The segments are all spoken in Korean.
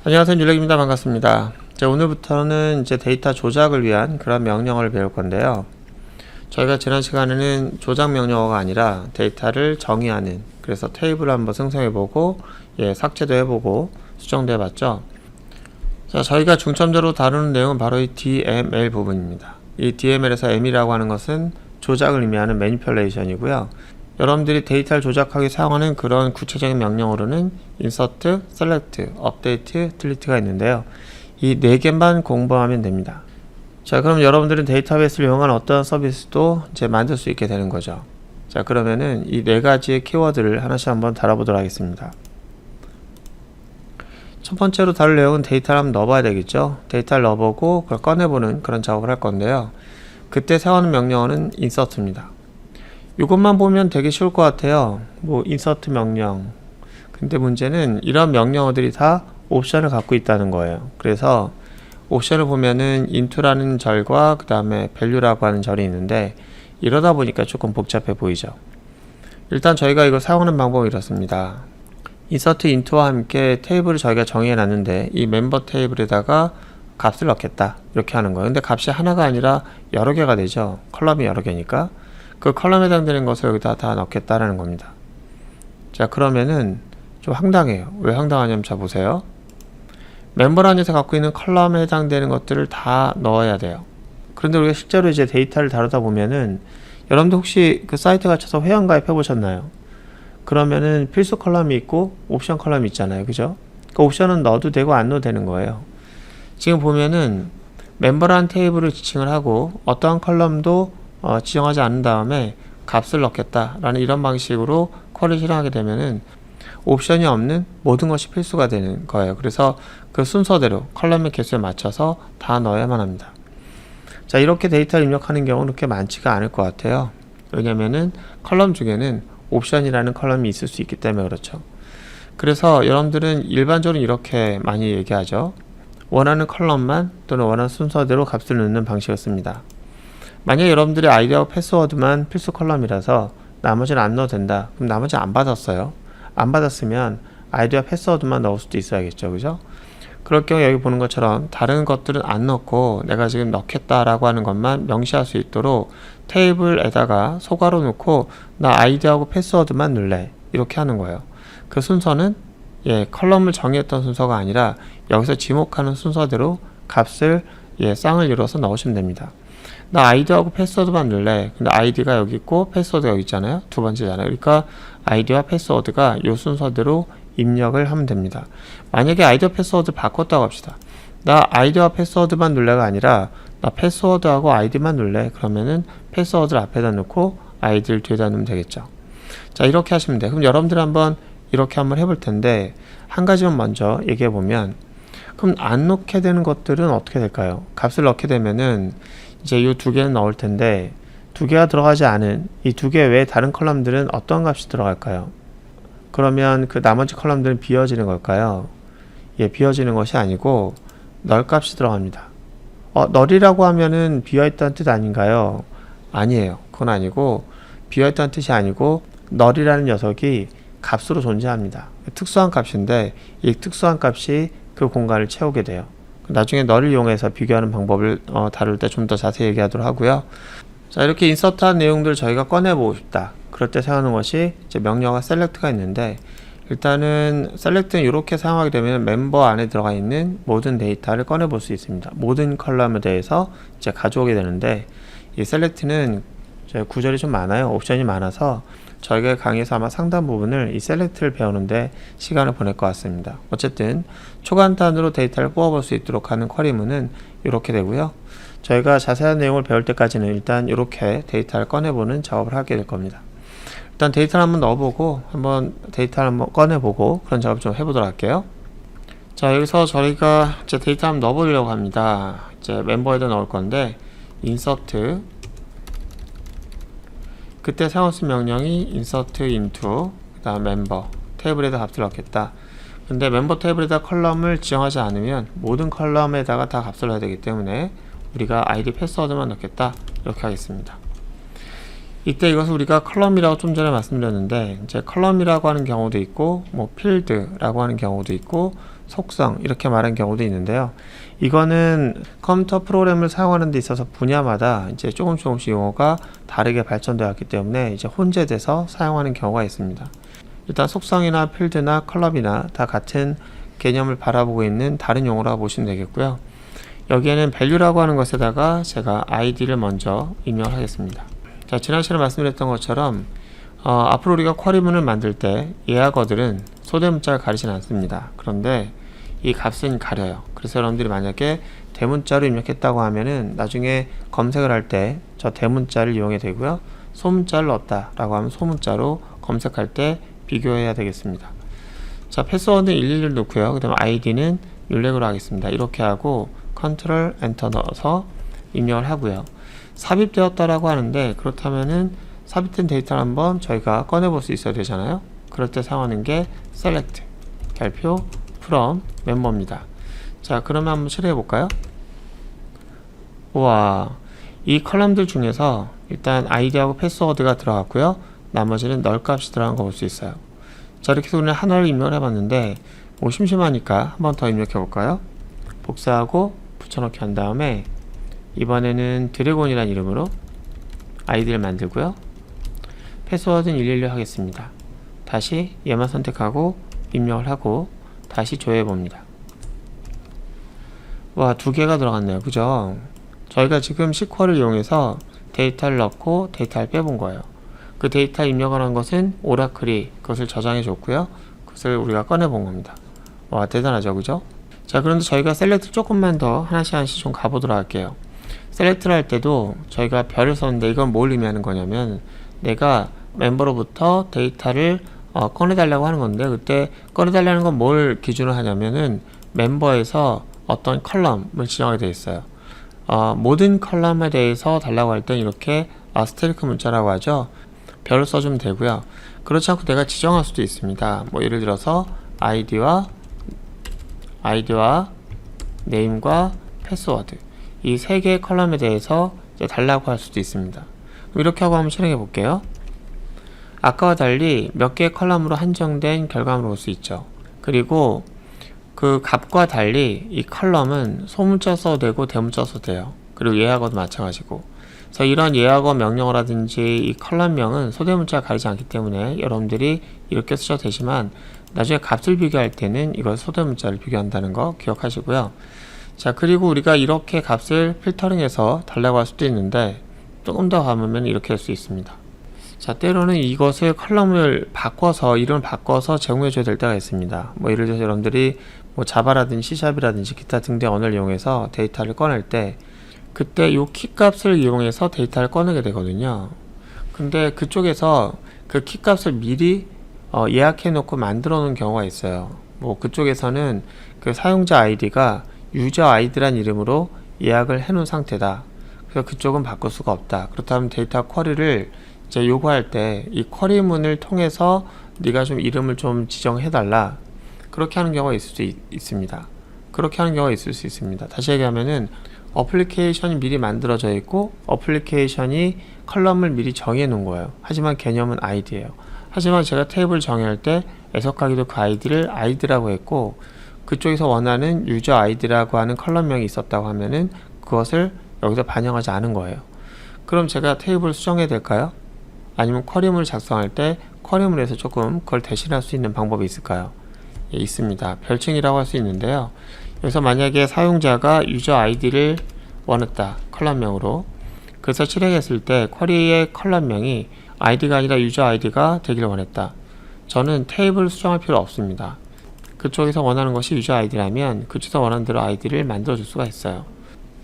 안녕하세요, 윤렉입니다. 반갑습니다. 자, 오늘부터는 이제 데이터 조작을 위한 그런 명령어를 배울 건데요. 저희가 지난 시간에는 조작 명령어가 아니라 데이터를 정의하는, 그래서 테이블을 한번 생성해보고 삭제도 해보고 수정도 해봤죠. 자, 저희가 중점적으로 다루는 내용은 바로 이 DML 부분입니다. 이 DML에서 M이라고 하는 것은 조작을 의미하는 매니플레이션이고요. 여러분들이 데이터를 조작하기 사용하는 그런 구체적인 명령어로는 insert, select, update, delete가 있는데요. 이 4개만 공부하면 됩니다. 자, 그럼 여러분들은 데이터베이스를 이용한 어떤 서비스도 이제 만들 수 있게 되는 거죠. 자, 그러면은 이 4가지의 키워드를 하나씩 한번 다뤄보도록 하겠습니다. 첫 번째로 다룰 내용은 데이터를 한번 넣어봐야 되겠죠. 데이터를 넣어보고 그걸 꺼내보는 그런 작업을 할 건데요. 그때 사용하는 명령어는 insert입니다. 이것만 보면 되게 쉬울 것 같아요. 뭐 insert 명령. 근데 문제는 이런 명령어들이 다 옵션을 갖고 있다는 거예요. 그래서 옵션을 보면은 into라는 절과 그 다음에 value라고 하는 절이 있는데, 이러다 보니까 조금 복잡해 보이죠. 일단 저희가 이걸 사용하는 방법은 이렇습니다. insert into와 함께 테이블을 저희가 정의해 놨는데, 이 멤버 테이블에다가 값을 넣겠다 이렇게 하는 거예요. 근데 값이 하나가 아니라 여러 개가 되죠. 컬럼이 여러 개니까 그 컬럼에 해당되는 것을 여기다 다 넣겠다라는 겁니다. 자, 그러면은 좀 황당해요. 왜 황당하냐면, 자 보세요. 멤버란에서 갖고 있는 컬럼에 해당되는 것들을 다 넣어야 돼요. 그런데 우리가 실제로 이제 데이터를 다루다 보면은, 여러분들 혹시 그 사이트 갇혀서 회원가입 해보셨나요? 그러면은 필수 컬럼이 있고 옵션 컬럼이 있잖아요. 그죠? 그 옵션은 넣어도 되고 안 넣어도 되는 거예요. 지금 보면은 멤버란 테이블을 지칭을 하고 어떠한 컬럼도 지정하지 않은 다음에 값을 넣겠다라는 이런 방식으로 쿼리를 실행하게 되면은 옵션이 없는 모든 것이 필수가 되는 거예요. 그래서 그 순서대로 컬럼의 개수에 맞춰서 다 넣어야만 합니다. 자, 이렇게 데이터를 입력하는 경우는 그렇게 많지가 않을 것 같아요. 왜냐면은 컬럼 중에는 옵션이라는 컬럼이 있을 수 있기 때문에 그렇죠. 그래서 여러분들은 일반적으로 이렇게 많이 얘기하죠. 원하는 컬럼만 또는 원하는 순서대로 값을 넣는 방식을 씁니다. 만약 여러분들의 아이디하고 패스워드만 필수 컬럼이라서 나머지는 안 넣어도 된다. 그럼 나머지 안 받았어요. 안 받았으면 아이디와 패스워드만 넣을 수도 있어야겠죠. 그죠? 그럴 경우 여기 보는 것처럼 다른 것들은 안 넣고 내가 지금 넣겠다라고 하는 것만 명시할 수 있도록 테이블에다가 소괄호 놓고 나 아이디하고 패스워드만 넣을래. 이렇게 하는 거예요. 그 순서는 컬럼을 정의했던 순서가 아니라 여기서 지목하는 순서대로 값을 쌍을 이뤄서 넣으시면 됩니다. 나 아이디하고 패스워드만 넣을래. 근데 아이디가 여기 있고 패스워드가 여기 있잖아요. 두 번째잖아요. 그러니까 아이디와 패스워드가 이 순서대로 입력을 하면 됩니다. 만약에 아이디와 패스워드 바꿨다고 합시다. 나 아이디와 패스워드만 넣을래가 아니라 나 패스워드하고 아이디만 넣을래. 그러면은 패스워드를 앞에다 넣고 아이디를 뒤에다 넣으면 되겠죠. 자, 이렇게 하시면 돼요. 그럼 여러분들 한번 이렇게 한번 해볼 텐데, 한 가지만 먼저 얘기해 보면, 그럼 안 넣게 되는 것들은 어떻게 될까요? 값을 넣게 되면은 이제 이 2개는 넣을 텐데, 2개가 들어가지 않은 이 2개 외에 다른 컬럼들은 어떤 값이 들어갈까요? 그러면 그 나머지 컬럼들은 비워지는 걸까요? 비워지는 것이 아니고 널 값이 들어갑니다. 널이라고 하면은 비어있다는 뜻 아닌가요? 아니에요. 그건 아니고, 비어있다는 뜻이 아니고 널이라는 녀석이 값으로 존재합니다. 특수한 값인데 이 특수한 값이 그 공간을 채우게 돼요. 나중에 널을 이용해서 비교하는 방법을 다룰 때 좀 더 자세히 얘기하도록 하고요. 자, 이렇게 인서트한 내용들을 저희가 꺼내보고 싶다. 그럴 때 사용하는 것이 이제 명령어가 select가 있는데, 일단은 select는 이렇게 사용하게 되면 멤버 안에 들어가 있는 모든 데이터를 꺼내볼 수 있습니다. 모든 컬럼에 대해서 이제 가져오게 되는데, 이 select는 구절이 좀 많아요. 옵션이 많아서 저희가 강의에서 아마 상당 부분을 이 select를 배우는데 시간을 보낼 것 같습니다. 어쨌든 초간단으로 데이터를 뽑아볼 수 있도록 하는 쿼리문은 이렇게 되고요. 저희가 자세한 내용을 배울 때까지는 일단 이렇게 데이터를 꺼내보는 작업을 하게 될 겁니다. 일단 데이터를 한번 넣어보고 한번 데이터를 한번 꺼내보고 그런 작업 좀 해보도록 할게요. 자, 여기서 저희가 이제 데이터 한번 넣어보려고 합니다. 이제 멤버에다 넣을 건데 insert, 그때 사용할 수 있는 명령이 insert into 그 다음 member 테이블에다 값을 넣겠다. 근데 멤버 테이블에다 컬럼을 지정하지 않으면 모든 컬럼에다가 다 값을 넣어야 되기 때문에 우리가 id 패스워드만 넣겠다. 이렇게 하겠습니다. 이때 이것을 우리가 컬럼이라고 좀 전에 말씀드렸는데, 이제 컬럼이라고 하는 경우도 있고, 뭐 필드라고 하는 경우도 있고, 속성 이렇게 말하는 경우도 있는데요. 이거는 컴퓨터 프로그램을 사용하는 데 있어서 분야마다 이제 조금씩 용어가 다르게 발전되었기 때문에 이제 혼재돼서 사용하는 경우가 있습니다. 일단 속성이나 필드나 컬럼이나 다 같은 개념을 바라보고 있는 다른 용어라고 보시면 되겠고요. 여기에는 value라고 하는 것에다가 제가 id를 먼저 입력을 하겠습니다. 자, 지난 시간에 말씀드렸던 것처럼 앞으로 우리가 쿼리문을 만들 때 예약어들은 소대문자를 가리진 않습니다. 그런데 이 값은 가려요. 그래서 여러분들이 만약에 대문자로 입력했다고 하면은 나중에 검색을 할 때 저 대문자를 이용해 되고요. 소문자를 넣었다 라고 하면 소문자로 검색할 때 비교해야 되겠습니다. 자, 패스워드는 111을 넣고요. 그 다음에 id는 율렉으로 하겠습니다. 이렇게 하고 컨트롤 엔터 넣어서 입력을 하고요. 삽입되었다라고 하는데, 그렇다면은 삽입된 데이터를 한번 저희가 꺼내볼 수 있어야 되잖아요. 그럴 때 사용하는 게 select, 별표, from, 멤버입니다. 자, 그러면 한번 처리해 볼까요? 우와, 이 컬럼들 중에서 일단 id하고 패스워드가 들어갔고요. 나머지는 널 값이 들어간 거 볼 수 있어요. 자, 이렇게 해서 우리는 하나를 입력을 해봤는데 뭐 심심하니까 한 번 더 입력해 볼까요? 복사하고 붙여넣기 한 다음에 이번에는 드래곤이라는 이름으로 id를 만들고요. 패스워드는 111 하겠습니다. 다시 얘만 선택하고 입력을 하고 다시 조회해 봅니다. 와, 두 개가 들어갔네요. 그죠? 저희가 지금 SQL을 이용해서 데이터를 넣고 데이터를 빼본 거예요. 그 데이터 입력을 한 것은 오라클이 그것을 저장해 줬고요. 그것을 우리가 꺼내 본 겁니다. 와, 대단하죠? 그죠? 자, 그런데 저희가 셀렉트 조금만 더 하나씩 좀 가보도록 할게요. 셀렉트를 할 때도 저희가 별을 썼는데 이건 뭘 의미하는 거냐면 내가 멤버로부터 데이터를 꺼내달라고 하는 건데, 그때 꺼내달라는 건 뭘 기준으로 하냐면은 멤버에서 어떤 컬럼을 지정하게 되어 있어요. 모든 컬럼에 대해서 달라고 할 땐 이렇게 아스테리크 문자라고 하죠. 별을 써주면 되고요. 그렇지 않고 내가 지정할 수도 있습니다. 뭐 예를 들어서 아이디와 네임과 패스워드, 이 세 개의 컬럼에 대해서 이제 달라고 할 수도 있습니다. 이렇게 하고 한번 실행해 볼게요. 아까와 달리 몇 개의 컬럼으로 한정된 결과물을 볼 수 있죠. 그리고 그 값과 달리 이 컬럼은 소문자 써도 되고 대문자 써도 돼요. 그리고 예약어도 마찬가지고. 그래서 이런 예약어 명령어라든지 이 컬럼명은 소대문자가 가리지 않기 때문에 여러분들이 이렇게 쓰셔도 되지만 나중에 값을 비교할 때는 이걸 소대문자를 비교한다는 거 기억하시고요. 자, 그리고 우리가 이렇게 값을 필터링해서 달라고 할 수도 있는데 조금 더 가보면 이렇게 할 수 있습니다. 자, 때로는 이것을 컬럼을 바꿔서 이름을 바꿔서 제공해 줘야 될 때가 있습니다. 뭐 예를 들어서 여러분들이 뭐 자바라든지 C샵이라든지 기타 등등 언어를 이용해서 데이터를 꺼낼 때 그때 이 키값을 이용해서 데이터를 꺼내게 되거든요. 근데 그쪽에서 그 키값을 미리 예약해 놓고 만들어 놓은 경우가 있어요. 뭐 그쪽에서는 그 사용자 아이디가 유저 아이디란 이름으로 예약을 해 놓은 상태다. 그래서 그쪽은 바꿀 수가 없다. 그렇다면 데이터 쿼리를 이제 요구할 때 이 쿼리문을 통해서 네가 좀 이름을 좀 지정해 달라. 그렇게 하는 경우가 있을 수 있습니다. 그렇게 하는 경우가 있을 수 있습니다. 다시 얘기하면은 어플리케이션이 미리 만들어져 있고 어플리케이션이 컬럼을 미리 정해 놓은 거예요. 하지만 개념은 아이디예요. 하지만 제가 테이블 정의할 때 애석하게도 그 아이디를 아이디라고 했고 그쪽에서 원하는 유저 아이디라고 하는 컬럼명이 있었다고 하면은 그것을 여기서 반영하지 않은 거예요. 그럼 제가 테이블 수정해야 될까요? 아니면 쿼리문을 작성할 때 쿼리문에서 조금 그걸 대신할 수 있는 방법이 있을까요? 예, 있습니다. 별칭이라고 할 수 있는데요. 여기서 만약에 사용자가 유저 아이디를 원했다. 컬럼명으로. 그래서 실행했을 때 쿼리의 컬럼명이 아이디가 아니라 유저 아이디가 되기를 원했다. 저는 테이블 수정할 필요 없습니다. 그쪽에서 원하는 것이 유저 아이디라면 그쪽에서 원하는 대로 아이디를 만들어 줄 수가 있어요.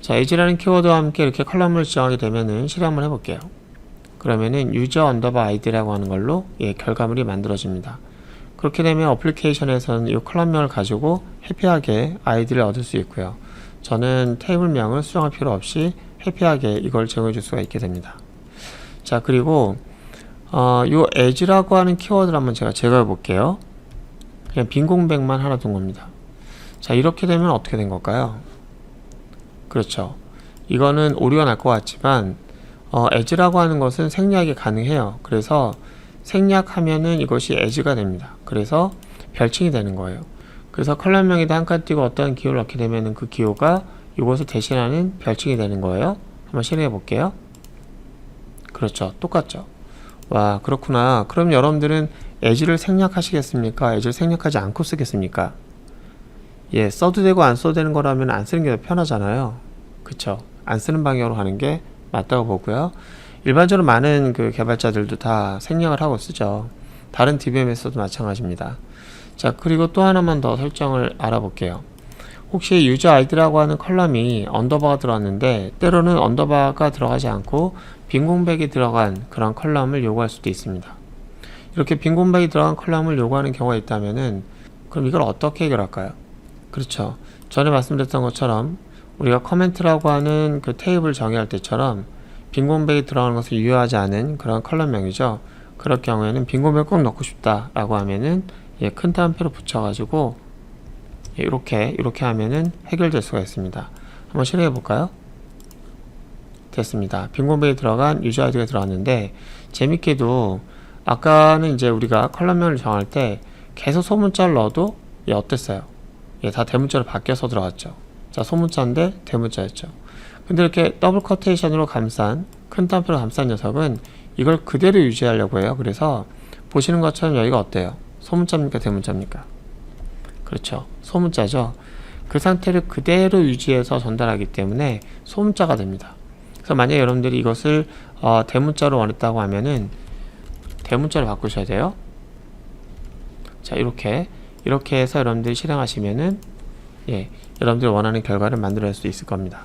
자, as라는 키워드와 함께 이렇게 컬럼을 지정하게 되면은 실행 한번 해볼게요. 그러면은 유저 언더바 아이디라고 하는 걸로 결과물이 만들어집니다. 그렇게 되면 어플리케이션에서는 이 컬럼명을 가지고 해피하게 아이디를 얻을 수 있고요. 저는 테이블명을 수정할 필요 없이 해피하게 이걸 제공해 줄 수가 있게 됩니다. 자, 그리고 요 as라고 하는 키워드를 한번 제가 제거해 볼게요. 그냥 빈 공백만 하나 둔 겁니다. 자, 이렇게 되면 어떻게 된 걸까요? 그렇죠. 이거는 오류가 날 것 같지만 as라고 하는 것은 생략이 가능해요. 그래서 생략하면은 이것이 as가 됩니다. 그래서 별칭이 되는 거예요. 그래서 컬럼명에다 한 칸 띄고 어떤 기호를 넣게 되면 그 기호가 이것을 대신하는 별칭이 되는 거예요. 한번 실행해 볼게요. 그렇죠. 똑같죠. 와, 그렇구나. 그럼 여러분들은 에즈를 생략하시겠습니까? 에즈를 생략하지 않고 쓰겠습니까? 예, 써도 되고 안 써도 되는 거라면 안 쓰는 게 더 편하잖아요. 그쵸? 안 쓰는 방향으로 가는 게 맞다고 보고요. 일반적으로 많은 그 개발자들도 다 생략을 하고 쓰죠. 다른 DBM에서도 마찬가지입니다. 자, 그리고 또 하나만 더 설정을 알아볼게요. 혹시 유저 아이디라고 하는 컬럼이 언더바가 들어왔는데 때로는 언더바가 들어가지 않고 빈 공백이 들어간 그런 컬럼을 요구할 수도 있습니다. 이렇게 빈 공백이 들어간 컬럼을 요구하는 경우가 있다면은 그럼 이걸 어떻게 해결할까요? 그렇죠. 전에 말씀드렸던 것처럼 우리가 커멘트라고 하는 그 테이블 정의할 때처럼 빈 공백이 들어가는 것을 유효하지 않은 그런 컬럼명이죠. 그럴 경우에는 빈 공백을 꼭 넣고 싶다라고 하면은 예, 큰 따옴표로 붙여가지고 예, 이렇게 하면은 해결될 수가 있습니다. 한번 실행해 볼까요? 됐습니다. 빈 공백이 들어간 유저 아이디가 들어왔는데 재밌게도 아까는 이제 우리가 컬럼명을 정할 때 계속 소문자를 넣어도 예, 어땠어요? 예, 다 대문자로 바뀌어서 들어갔죠. 자, 소문자인데 대문자였죠. 근데 이렇게 더블 커테이션으로 감싼 큰 따옴표로 감싼 녀석은 이걸 그대로 유지하려고 해요. 그래서 보시는 것처럼 여기가 어때요? 소문자입니까? 대문자입니까? 그렇죠. 소문자죠. 그 상태를 그대로 유지해서 전달하기 때문에 소문자가 됩니다. 그래서 만약에 여러분들이 이것을 대문자로 원했다고 하면은 대문자로 바꾸셔야 돼요. 자, 이렇게 해서 여러분들이 실행하시면은 예, 여러분들이 원하는 결과를 만들어낼 수 있을 겁니다.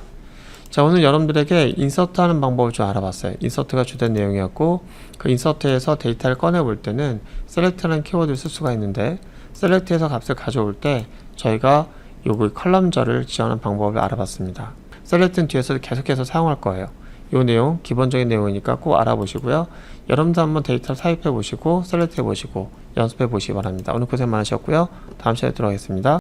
자, 오늘 여러분들에게 인서트 하는 방법을 좀 알아봤어요. 인서트가 주된 내용이었고 그 인서트에서 데이터를 꺼내 볼 때는 select라는 키워드를 쓸 수가 있는데 select에서 값을 가져올 때 저희가 요거 컬럼절을 지원하는 방법을 알아봤습니다. select는 뒤에서 계속해서 사용할 거예요. 요 내용 기본적인 내용이니까 꼭 알아보시고요. 여러분도 한번 데이터를 삽입해 보시고 셀렉트 해 보시고 연습해 보시기 바랍니다. 오늘 고생 많으셨고요. 다음 시간에 들어가겠습니다.